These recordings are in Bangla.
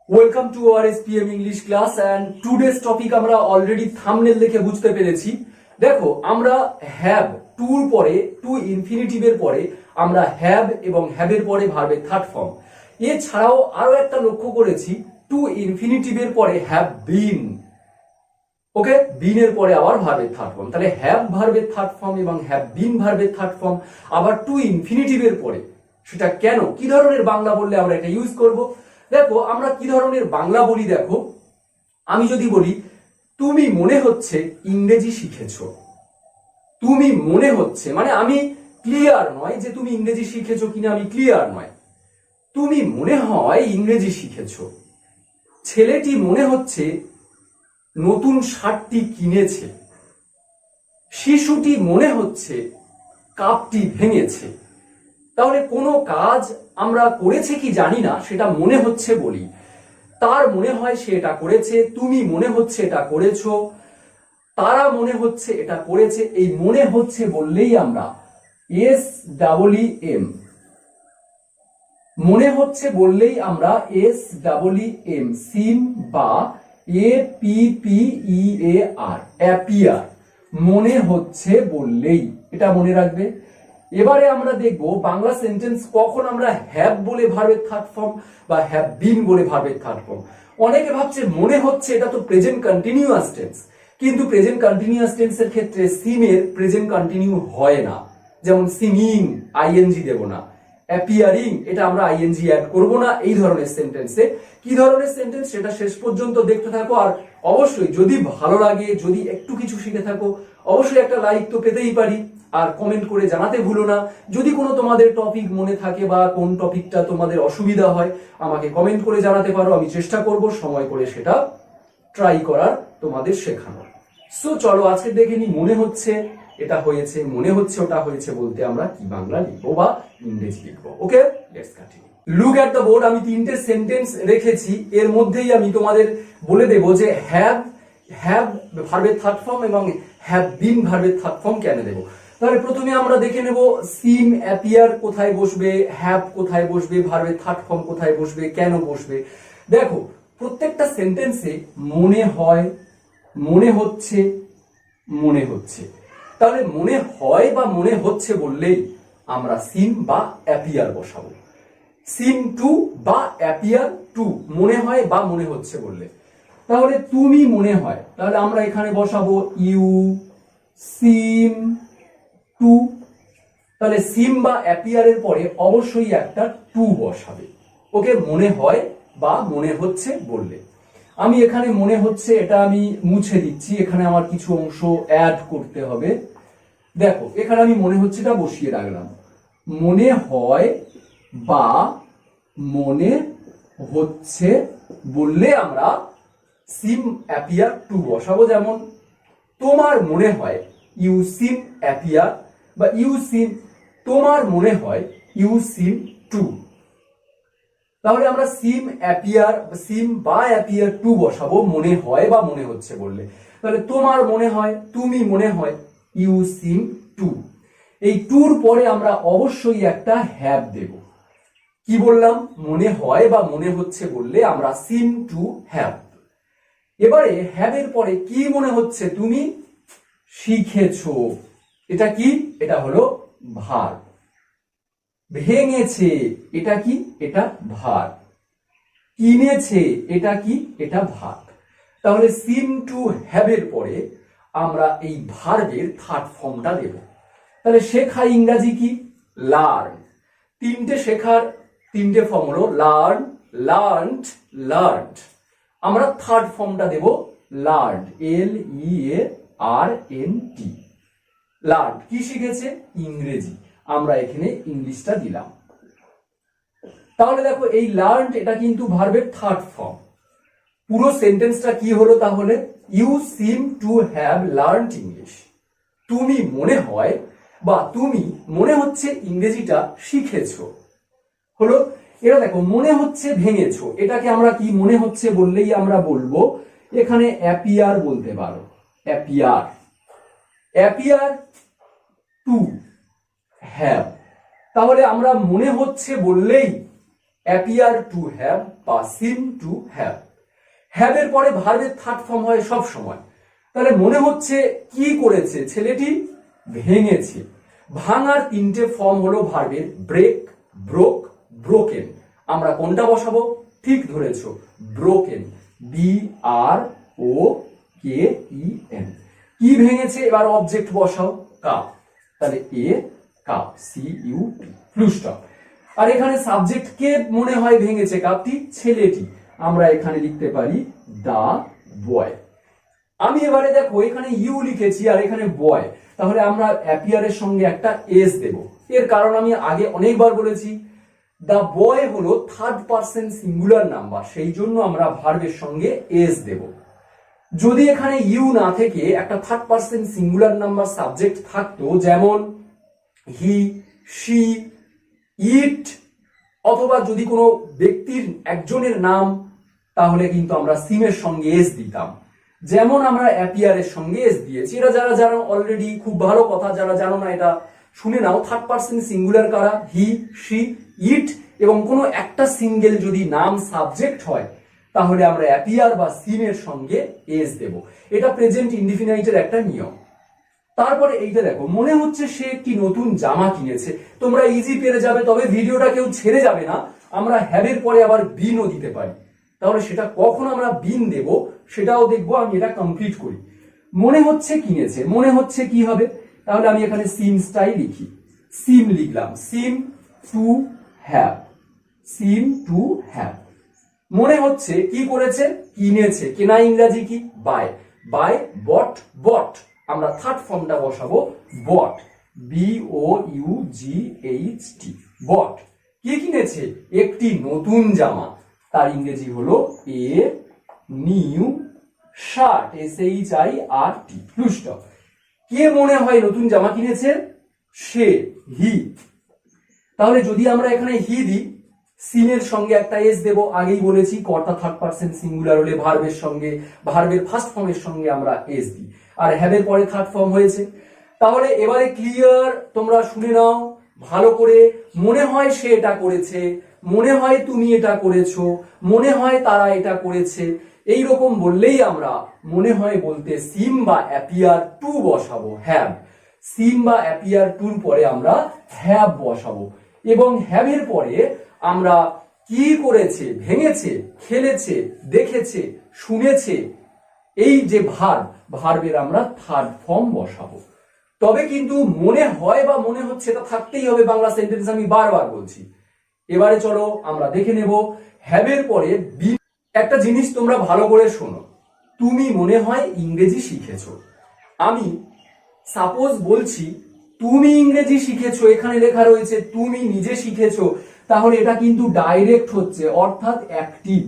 Welcome to our SPM English class and today's topic আমরা অলরেডি থাম্বনেল দেখে বুঝতে পেরেছি। দেখো আমরা হ্যাভ টুর পরে টু ইনফিনিটিভের পরে আমরা হ্যাভ এবং হ্যাভের পরে ভার্বের থার্ড ফর্ম, এছাড়াও আরো একটা লক্ষ্য করেছি টু ইনফিনিটিভের পরে হ্যাভ বিন, ওকে, বিনের পরে আবার ভার্বের থার্ড ফর্ম। তাহলে হ্যাভ ভার্বের থার্ড ফর্ম এবং হ্যাভ বিন ভার্বের থার্ড ফর্ম, আবার টু ইনফিনিটিভের পরে। সেটা কেন, কি ধরনের বাংলা বললে আমরা এটা ইউজ করব? দেখো আমরা কি ধরনের বাংলা বলি, দেখো আমি যদি বলি তুমি মনে হচ্ছে ইংরেজি শিখেছো, তুমি মনে হচ্ছে মানে আমি ক্লিয়ার নয় যে তুমি ইংরেজি শিখেছো কিনা, আমি ক্লিয়ার নয়, তুমি মনে হয় ইংরেজি শিখেছো। ছেলেটি মনে হচ্ছে নতুন শার্টটি কিনেছে, শিশুটি মনে হচ্ছে কাপটি ভেঙেছে। তাহলে কোনো কাজ আমরা করেছে কি জানি না, সেটা মনে হচ্ছে বলি। তার মনে হয় সে এটা করেছে, তুমি মনে হচ্ছে এটা করেছো, তারা মনে হচ্ছে এটা করেছে। এই মনে হচ্ছে বললেই আমরা এস ডাবল ই এম, মনে হচ্ছে বললেই আমরা S double E M seem বা A P P E A R appear, মনে হচ্ছে বললেই, এটা মনে রাখবে। এবারে আমরা দেখব বাংলা সেন্টেন্স কখন আমরা হ্যাভ বলে ভার্বের থার্ড ফর্ম বা হ্যাভ বিন বলে ভার্বের থার্ড ফর্ম। অনেকে ভাবছে মনে হচ্ছে এটা তো প্রেজেন্ট কন্টিনিউয়াস টেন্স, কিন্তু প্রেজেন্ট কন্টিনিউয়াস টেন্সের ক্ষেত্রে সিমের প্রেজেন্ট কন্টিনিউ হয় না। যেমন সিমিং আইএনজি দেব না, অ্যাপিয়ারিং এটা আমরা আইএনজি অ্যাড করব না। এই ধরনের সেন্টেন্সে কি ধরনের সেন্টেন্স সেটা শেষ পর্যন্ত দেখতে থাকো। আর অবশ্যই যদি ভালো লাগে, যদি একটু কিছু শিখে থাকো, অবশ্যই একটা লাইক তো পেতেই পারি, আর কমেন্ট করে জানাতে ভুলো না। যদি কোনো তোমাদের টপিক মনে থাকে বা কোন টপিকটা তোমাদের অসুবিধা হয়, আমাকে কমেন্ট করে জানাতে পারো, আমি চেষ্টা করব সময় করে সেটা ট্রাই করার, তোমাদের শেখানোর। সো চলো আজকে দেখে নি মনে হচ্ছে এটা হয়েছে, মনে হচ্ছে ওটা হয়েছে বলতে আমরা কি বাংলা লিখবো বা ইংরেজি লিখবো। Okay, let's continue. Look at the board. আমি তিনটে সেন্টেন্স রেখেছি, এর মধ্যেই আমি তোমাদের বলে দেব যে হ্যাভ ভার্বের থার্ড ফর্ম এবং হ্যাভ বিন ভার্বের থার্ড ফর্ম কেন দেব। তাহলে প্রথমে আমরা দেখে নেব সিম অ্যাপিয়ার কোথায় বসবে, হ্যাভ কোথায় বসবে, ভার্বের থার্ড ফর্ম কোথায় বসবে, কেন বসবে। দেখো প্রত্যেকটা সেন্টেন্সে মনে হয়, মনে হচ্ছে, মনে হচ্ছে। তাহলে মনে হয় বা মনে হচ্ছে বললেই আমরা সিম বা অ্যাপিয়ার বসাবো। সিম টু বা অ্যাপিয়ার টু, মনে হয় বা মনে হচ্ছে বললে। তাহলে তুমি মনে হয়, তাহলে আমরা এখানে বসাবো ইউ সিম টু। তাহলে সিম বা অ্যাপিয়ারের পরে অবশ্যই একটা টু বসাবে। ওকে, মনে হয় বা মনে হচ্ছে বললে। আমি এখানে মনে হচ্ছে এটা আমি মুছে দিচ্ছি, এখানে আমার কিছু অংশ অ্যাড করতে হবে। দেখো এখানে আমি মনে হচ্ছে এটা বসিয়ে রাখলাম। মনে হয় বা মনে হচ্ছে বললে আমরা সিম অ্যাপিয়ার টু বসাবো। যেমন তোমার মনে হয় ইউ সিম অ্যাপিয়ার, বা ইউ সিম, তোমার মনে হয় ইউ সিম টু। তাহলে আমরা সিম অ্যাপিয়ার, সিম বা অ্যাপিয়ার টু বসাবো মনে হয় বা মনে হচ্ছে বললে। তাহলে তোমার মনে হয়, তুমি মনে হয়, ইউ সিম টু। এই টুর পরে আমরা অবশ্যই একটা হ্যাভ দেব। কি বললাম, মনে হয় বা মনে হচ্ছে বললে আমরা সিম টু হ্যাভ। এবারে হ্যাভের পরে কি মনে হচ্ছে, তুমি শিখেছো, এটা কি, এটা হলো ভার্ব। ভেঙেছে এটা কি, এটা ভার্ব। কিনেছে এটা কি, এটা ভার্ব। তাহলে সিম টু হ্যাভের পরে আমরা এই ভার্বের থার্ড ফর্মটা দেব। তাহলে শেখা ইংরাজি কি, লার্ন। তিনটে ফর্ম হলো লার্ন, লার্নড, লার্নড। আমরা থার্ড ফর্মটা দেব learn, L E A R N T. Learn কি শিখেছে, ইংরেজি, আমরা এখানে ইংলিশটা দিলাম। তাহলে দেখো এই লার্ন এটা কিন্তু ভার্বের থার্ড ফর্ম। পুরো সেন্টেন্সটা কি হলো তাহলে, you seem to have learned English. তুমি মনে হয় বা তুমি মনে হচ্ছে ইংরেজিটা শিখেছো হলো। এটা দেখো মনে হচ্ছে ভেঙেছো, এটাকে আমরা কি মনে হচ্ছে বললেই আমরা বলবো এখানে অ্যাপিয়ার বলতে পারো, অ্যাপিয়ার। Appear to have. তাহলে আমরা মনে হচ্ছে বললেই অ্যাপিয়ার টু হ্যাভ বা সিম টু হ্যাভ। হ্যাভের পরে ভার্বের থার্ড ফর্ম হয় সব সময়। তাহলে মনে হচ্ছে কি করেছে ছেলেটি, ভেঙেছে। ভাঙার তিনটে ফর্ম হলো ভার্বের, ব্রেক, ব্রোক, ব্রোকেন। আমরা কোনটা বসাবো? ঠিক ধরেছো, ব্রোকেন, BROKEN। কি ভেঙেছে? এবার অবজেক্ট বসাও, কাপ। তাহলে এ কাপ, CUP, ফুল স্টপ। আর এখানে সাবজেক্ট কে মনে হয় ভেঙেছে কাপটি? ছেলেটি। আমরা এখানে লিখতে পারি দা বয়। আমি এবারে দেখো এখানে ইউ লিখেছি আর এখানে বয়, তাহলে আমরা অ্যাপিয়ারের সঙ্গে একটা এস দেব। এর কারণ আমি আগে অনেকবার বলেছি, দা বয় হলো থার্ড পারসন সিঙ্গুলার নাম্বার, সেই জন্য আমরা ভার্বের সঙ্গে এস দেব। যদি এখানে ইউ না থেকে একটা third person singular number subject থাকতো, যেমন হি, শি, ইট, অথবা যদি কোনো ব্যক্তির একজনের নাম, তাহলে কিন্তু আমরা সিমের সঙ্গে এস দিতাম। যেমন আমরা অ্যাপিয়ারের সঙ্গে এস দিয়েছি। এটা যারা জানো অলরেডি খুব ভালো কথা, যারা জানো না এটা শুনে নাও। থার্ড পারসন সিঙ্গুলার কারা? হি, শি, ইট, এবং কোনো একটা সিঙ্গেল যদি নাম সাবজেক্ট হয় তাহলে আমরা অ্যাপিয়ার বা সিমের সঙ্গে এস দেব। এটা প্রেজেন্ট ইনডিফিনাইটের একটা নিয়ম। তারপরে এইটা দেখো, মনে হচ্ছে সে একটি নতুন জামা কিনেছে। তোমরা ইজি পেরে যাবে, তবে ভিডিওটা কেউ ছেড়ে যাবে না। আমরা হ্যাভের পরে আবার বিনও দিতে পারি, তাহলে সেটা কখন আমরা বিন দেব সেটাও দেখবো। আমি এটা কমপ্লিট করি। মনে হচ্ছে কিনেছে, মনে হচ্ছে কি হবে? তাহলে আমি এখানে সিমসটাই লিখি, সিম লিখলাম, seem to have, seem to have. মনে হচ্ছে কি করেছে? কিনেছে। কেনা ইংরাজি কি? বাই। Buy, bought, bought. আমরা থার্ড ফর্মটা বসাবো, বট, BOUGHT, বট। কি কিনেছে? একটি নতুন জামা, তার ইংরেজি হলো a new shirt, SHIRT, full stop. কে মনে হয় নতুন জামা কিনেছে? সে, হি। তাহলে যদি আমরা এখানে হি দিই, সিমের সঙ্গে একটা এস দেব। আগেই বলেছি কর্তা থার্ড পারসন সিঙ্গুলার হলে ভার্বের সঙ্গে, ভার্বের ফার্স্ট ফর্মের সঙ্গে আমরা এস দিই। আর হ্যাভের পরে থার্ড ফর্ম হয়েছে। তাহলে এবারে ক্লিয়ার? তোমরা শুনে নাও ভালো করে। মনে হয় সে এটা করেছে, মনে হয় তুমি এটা করেছো, মনে হয় তারা এটা করেছে। এই রকম বললেই আমরা মনে হয় বলতে সিম বা অ্যাপিয়ার টু বসাবো, হ্যাভ। সিম বা অ্যাপিয়ার টুর পরে আমরা হ্যাভ বসাবো। এবং হ্যাভের পরে আমরা কি করেছে? ভেঙেছে, খেলেছে, দেখেছে, শুনেছে, এই যে ভার্বের আমরা থার্ড ফর্ম বসাবো। তবে কিন্তু মনে হয় বা মনে হচ্ছে এটা থাকতেই হবে বাংলা সেন্টেন্স, আমি বারবার বলছি। এবারে চলো আমরা দেখে নেব হ্যাভের পরে বি। একটা জিনিস তোমরা ভালো করে শোনো, তুমি মনে হয় ইংরেজি শিখেছো। আমি সাপোজ বলছি তুমি ইংরেজি শিখেছো, এখানে লেখা রয়েছে তুমি নিজে শিখেছো, তাহলে এটা কিন্তু ডাইরেক্ট হচ্ছে, অর্থাৎ অ্যাক্টিভ।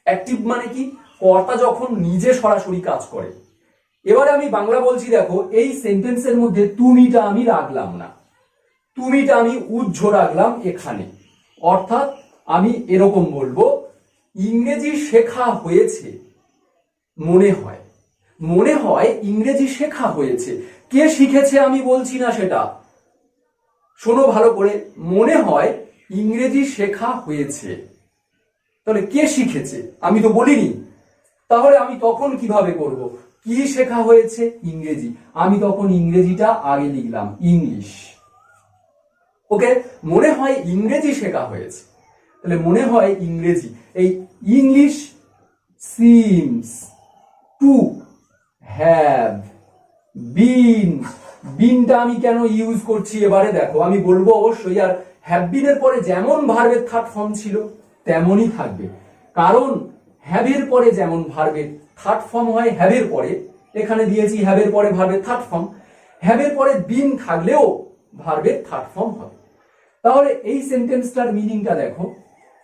অ্যাক্টিভ মানে কি? কর্তা যখন নিজে সরাসরি কাজ করে। এবারে আমি বাংলা বলছি, দেখো এই সেন্টেন্সের মধ্যে তুমিটা আমি রাখলাম না, তুমিটা আমি উজ্জ্ব রাখলাম এখানে। অর্থাৎ আমি এরকম বলবো, ইংরেজি শেখা হয়েছে মনে হয়, মনে হয় ইংরেজি শেখা হয়েছে। কে শিখেছে আমি বলছি না সেটা, শোনো ভালো করে। মনে হয় ইংরেজি শেখা হয়েছে, তাহলে কে শিখেছে? আমি তো বলিনি। তাহলে আমি তখন কিভাবে করব? কি শেখা হয়েছে? ইংরেজি। আমি তখন ইংরেজিটা আগে লিখলাম, ইংলিশ। ওকে, মনে হয় ইংরেজি শেখা হয়েছে, তাহলে মনে হয় ইংরেজি। এই English seems to have been. বিনটা আমি কেন ইউজ করছি এবারে দেখো, আমি বলবো অবশ্যই। আর হ্যাভ বিনের পরে যেমন ভার্বের থার্ড ফর্ম ছিল তেমনই থাকবে, কারণ হ্যাভের পরে যেমন ভার্বের থার্ড ফর্ম হয় হ্যাভের পরে, এখানে দিয়েছি হ্যাভের পরে ভার্বের থার্ড ফর্ম, হ্যাভের পরে বিন থাকলেও ভার্বের থার্ড ফর্ম হবে। তাহলে এই সেন্টেন্সটার মিনিংটা দেখো,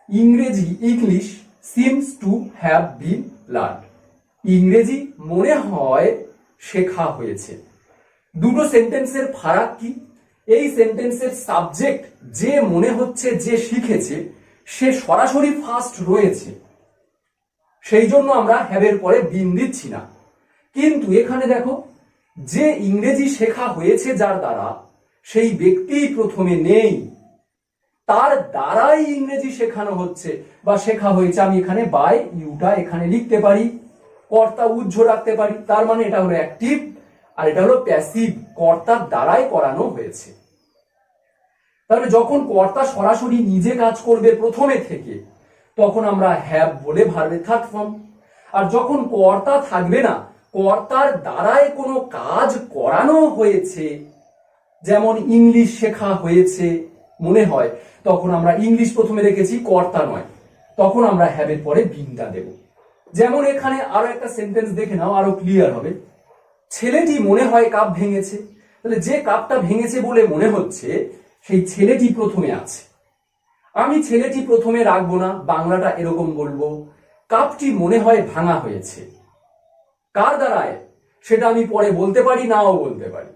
ইংরেজি English seems to have bin learned. ইংরেজি মনে হয় শেখা হয়েছে। দুটো সেন্টেন্সের ফারাক কি? এই সেন্টেন্সের সাবজেক্ট যে মনে হচ্ছে যে শিখেছে সে সরাসরি ফার্স্ট রয়েছে, সেই জন্য আমরা হ্যাভের পরে বিন দিচ্ছি না। কিন্তু এখানে দেখো, যে ইংরেজি শেখা হয়েছে যার দ্বারা, সেই ব্যক্তি প্রথমে নেই। তার দ্বারাই ইংরেজি শেখানো হচ্ছে বা শেখা হয়েছে, আমি এখানে বাই ইউটা এখানে লিখতে পারি, কর্তা উজ্জ্ব রাখতে পারি, তার মানে এটা হলো অ্যাক্টিভ আর এটা হলো প্যাসিভ, কর্তার দ্বারাই করানো হয়েছে। তাহলে যখন কর্তা সরাসরি নিজে কাজ করবে প্রথমে থেকে, তখন আমরা হ্যাভ বলে ভার্বের থার্ড ফর্ম। আর যখন কর্তা থাকবে না, কর্তার দ্বারাই কোনো কাজ করানো হয়েছে, যেমন ইংলিশ শেখা হয়েছে মনে হয়, তখন আমরা ইংলিশ প্রথমে রেখেছি, কর্তা নয়, তখন আমরা হ্যাভের পরে বিনটা দেব। যেমন এখানে আরো একটা সেন্টেন্স দেখে নাও, আরো ক্লিয়ার হবে। ছেলেটি মনে হয় কাপ ভেঙেছে, তাহলে যে কাপটা ভেঙেছে বলে মনে হচ্ছে সেই ছেলেটি প্রথমে আছে। আমি ছেলেটি প্রথমে রাখবো না, বাংলাটা এরকম বলবো, কাপটি মনে হয় ভাঙা হয়েছে। কার দ্বারায় সেটা আমি পরে বলতে পারি, নাও বলতে পারি।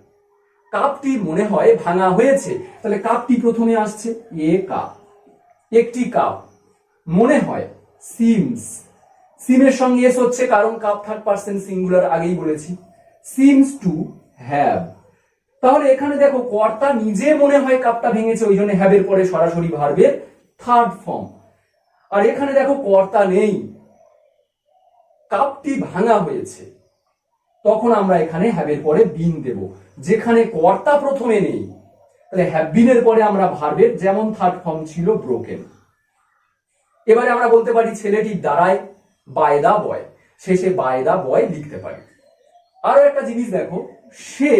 কাপটি মনে হয় ভাঙা হয়েছে, তাহলে কাপটি প্রথমে আসছে, এ কাপ, একটি কাপ, মনে হয় সিমস, সিমের সঙ্গে এস হচ্ছে কারণ কাপ থার্ড পারসন সিঙ্গুলার, আগেই বলেছি, সিমস টু হ্যাভ। তাহলে এখানে দেখো কর্তা নিজে মনে হয় কাপটা ভেঙেছে, ওই জন্য হ্যাভের পরে সরাসরি ভার্বের থার্ড ফর্ম। আর এখানে দেখো কর্তা নেই, কাপটি ভাঙা হয়েছে, তখন আমরা এখানে হ্যাভের পরে বিন দেব। যেখানে কর্তা প্রথমে নেই, তাহলে হ্যাভ বিনের পরে আমরা ভার্বের যেমন থার্ড ফর্ম ছিল ব্রোকেন। এবারে আমরা বলতে পারি ছেলেটির দ্বারায় বাই দা বয়, শেষে বাই দা বয় লিখতে পারি। আরো একটা জিনিস দেখো, সে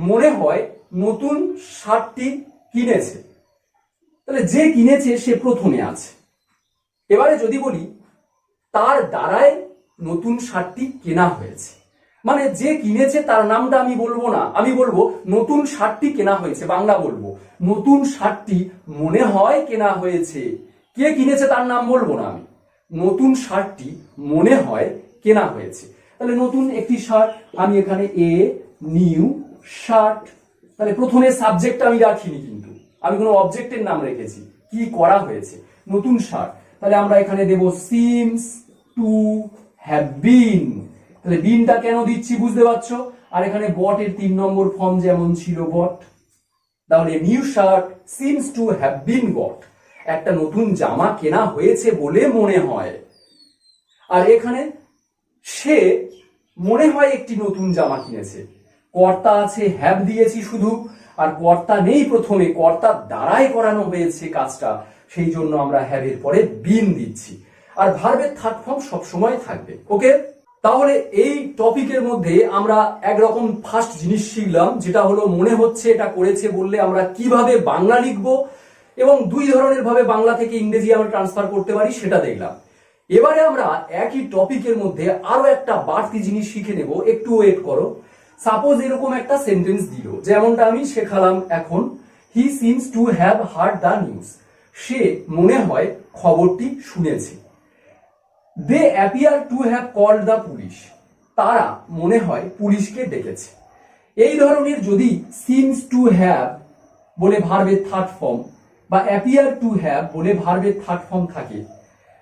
মনে হয় নতুন শার্টটি কিনেছে, তাহলে যে কিনেছে সে প্রথমে আছে। এবারে যদি বলি তার দ্বারায় নতুন শার্টটি কেনা হয়েছে, মানে যে কিনেছে তার নামটা আমি বলবো না, আমি বলবো নতুন শার্টটি কেনা হয়েছে, বাংলা বলবো নতুন শার্টটি মনে হয় কেনা হয়েছে। কে কিনেছে তার নাম বলবো না আমি, নতুন শার্টটি মনে হয় কেনা হয়েছে। তাহলে নতুন একটি শার্ট, আমি এখানে এ নিউ শার্ট, তাহলে প্রথমে সাবজেক্ট আমি রাখিনি, কিন্তু আমি কোনো অবজেক্টের নাম রেখেছি, কি করা হয়েছে, নতুন শার্ট। তাহলে আমরা এখানে দেব সিমস টু হ্যাভ বিন, তাহলে বিনটা কেন দিচ্ছি বুঝতে পারছো। আর এখানে বট এর 3 নম্বর ফর্ম যেমন ছিল বট, তাহলে new shirt seems to have been bought, একটা নতুন জামা কেনা হয়েছে বলে মনে হয়। আর এখানে সে মনে হয় একটি নতুন জামা কিনেছে, কর্তা আছে, হ্যাভ দিয়েছি শুধু, আর কর্তা নেই প্রথমে, কর্তার দ্বারাই করানো হয়েছে কাজটা, সেই জন্য আমরা হ্যাভের পরে বিন দিচ্ছি। আর ভার্বের থার্ড ফর্ম সবসময় থাকবে। ওকে, তাহলে এই টপিকের মধ্যে আমরা একরকম ফার্স্ট জিনিস শিখলাম, যেটা হলো মনে হচ্ছে এটা করেছে বললে আমরা কিভাবে বাংলা লিখবো এবং 2 ধরনের ভাবে বাংলা থেকে ইংরেজি আমরা ট্রান্সফার করতে পারি সেটা দেখলাম। এবারে আমরা একই টপিকের মধ্যে আরো একটা বাড়তি জিনিস শিখে নেব, একটু ওয়েট করো। সাপোজ এরকম একটা সেন্টেন্স দিল, যেমনটা আমি শেখালাম এখন, he seems to have heard the news, সে মনে হয় খবরটি শুনেছে। They appear to have called the police, তারা মনে হয় পুলিশকে ডেকেছে। এই ধরনের যদি সিমস টু হ্যাভ বলে ভার্বের থার্ড ফর্ম বা অ্যাপিয়ার টু হ্যাভ বলে ভার্বের থার্ড ফর্ম থাকে,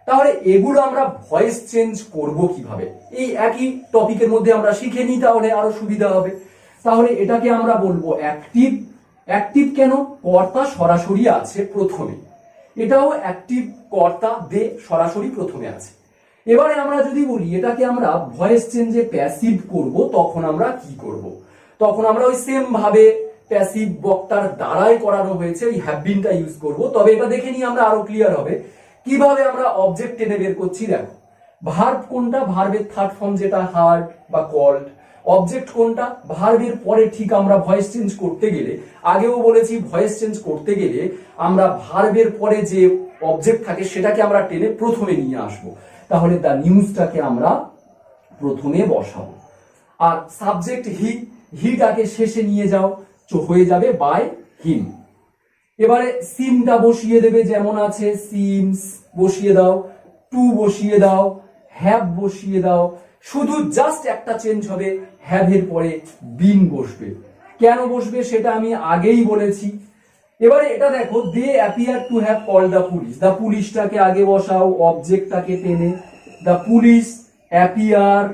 তাহলে এগুলো আমরা ভয়েস চেঞ্জ করব কিভাবে, এই একই টপিকের মধ্যে আমরা শিখে নিই, তাহলে আরো সুবিধা হবে। তাহলে এটাকে আমরা বলবো অ্যাক্টিভ। অ্যাক্টিভ কেন, কর্তা সরাসরি আছে প্রথমে, এটাও অ্যাক্টিভ, কর্তা দে সরাসরি প্রথমে আছে। এবারে আমরা যদি বলি এটাকে আমরা ভয়েস চেঞ্জে প্যাসিভ করব, তখন আমরা কি করব, তখন আমরা ওই সেম ভাবে প্যাসিভ বক্তার দ্বারাই করানো হয়েছে ওই হ্যাভ বিনটা ইউজ করব। তবে এটা দেখে নিই আমরা, আরো ক্লিয়ার হবে কিভাবে আমরা অবজেক্ট টেনে বের করছি। দেখো ভার্ব কোনটা, ভার্বের থার্ড ফর্ম যেটা হার্ড বা কল্ড। অবজেক্ট কোনটা, ভার্বের পরে ঠিক আমরা ভয়েস চেঞ্জ করতে গেলে, আগেও বলেছি ভয়েস চেঞ্জ করতে গেলে আমরা ভার্বের পরে যে অবজেক্ট থাকে সেটাকে আমরা টেনে প্রথমে নিয়ে আসবো। তাহলে দ্য নিউজটাকে আমরা প্রথমে বসাবো, আর সাবজেক্ট হি, হিটাকে শেষে নিয়ে যাও, হয়ে যাবে বাই হিম। এবারে সিমটা বসিয়ে দেবে, যেমন আছে সিমস বসিয়ে দাও, টু বসিয়ে দাও, হ্যাভ বসিয়ে দাও, শুধু জাস্ট একটা চেঞ্জ হবে, হ্যাভ এর পরে বিন বসবে। কেন বসবে সেটা আমি আগেই বলেছি। এবারে এটা দেখো, they appear to have called the police, the পুলিশটাকে আগে বসাও, অবজেক্টটাকে টেনে, দ্য পুলিশ অ্যাপিয়ার,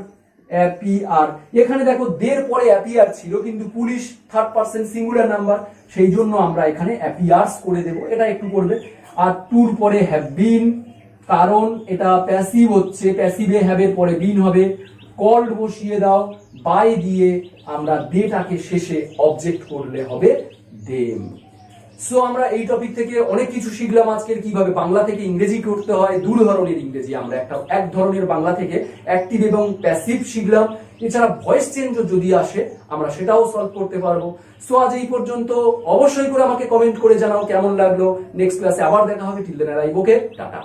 অ্যাপিয়ার। এখানে দেখো দের পরে অ্যাপিয়ার ছিল, কিন্তু police third person singular number, সেই জন্য আমরা এখানে অ্যাপিয়ার্স করে দেব, এটা একটু করবে। আর টুর পরে হ্যাভ বিন, কারণ এটা প্যাসিভ হচ্ছে, প্যাসিভে হ্যাভের পরে বিন হবে। কল্ড বসিয়ে দাও, বাই দিয়ে আমরা দেটাকে শেষে অবজেক্ট করলে হবে দেম। সো আমরা এই টপিক থেকে অনেক কিছু শিখলাম আজকের, কিভাবে বাংলা থেকে ইংরেজি করতে হয়, দু ধরনের ইংরেজি। আমরা এক ধরনের বাংলা থেকে অ্যাক্টিভ এবং প্যাসিভ শিখলাম। এছাড়া ভয়েস চেঞ্জ যদি আসে আমরা সেটাও সলভ করতে পারবো। সো আজ এই পর্যন্ত। অবশ্যই করে আমাকে কমেন্ট করে জানাও কেমন লাগলো। নেক্সট ক্লাসে আবার দেখা হবে। Till then I okay, tata.